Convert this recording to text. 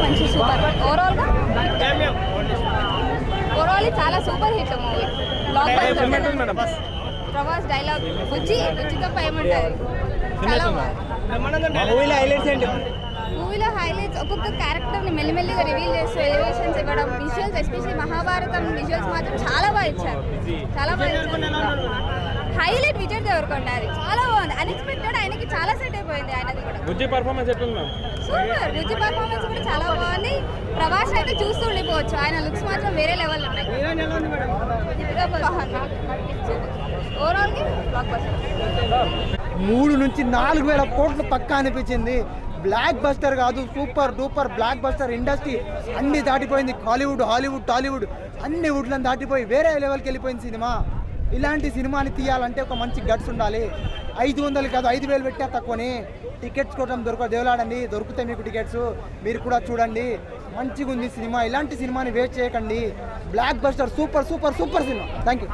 మంచి super overall చాలా super hit movie. Prabhas dialogue Bujji తప్ప ఏమంటారు, చాలా బాగుంది. మూవీలో హైలైట్స్ ఒక్కొక్క క్యారెక్టర్ని మెల్లిమెల్లిగా రివీల్ చేస్తూ ఎలివేషన్స్ ఇవ్వడం, విజువల్స్ ఎస్పెషల్లీ మహాభారతం విజువల్స్ మాత్రం చాలా బాగా ఇచ్చారు. హైలైట్ విజయ్ దేవరకొండ, అది చాలా బాగుంది. అన్ఎక్స్పెక్టెడ్, ఆయనకి చాలా సెట్ అయిపోయింది. ఆయనది కూడా బుజ్జి పర్ఫార్మెన్స్ ఎట్లుంది? సూపర్. బుజ్జి పర్ఫార్మెన్స్ కూడా చాలా బాగుంది. ప్రభాస్ అయితే చూస్తూ ఉండిపోవచ్చు, ఆయన లుక్స్ మాత్రం వేరే లెవెల్ ఉన్నాయి. ఓవరాల్ కి బ్లాక్ బస్టర్. 3 నుంచి 4,000 కోట్లు పక్కా అనిపించింది. బ్లాక్ బస్టర్ కాదు, super duper block buster. Industry అన్ని దాటిపోయింది. హాలీవుడ్, హాలీవుడ్, టాలీవుడ్ అన్ని వుడ్లను దాటిపోయి వేరే లెవెల్కి వెళ్ళిపోయింది సినిమా. ఇలాంటి సినిమాని తీయాలంటే ఒక మంచి గట్స్ ఉండాలి. 500 కాదు 5,000 పెట్టా తక్కువని. టికెట్స్ కోసం దేవులాడండి, దొరుకుతాయి మీకు టికెట్స్. మీరు కూడా చూడండి, మంచిగా ఉంది సినిమా. ఇలాంటి సినిమాని వేస్ట్ చేయకండి. Block buster, super super super cinema. Thank you.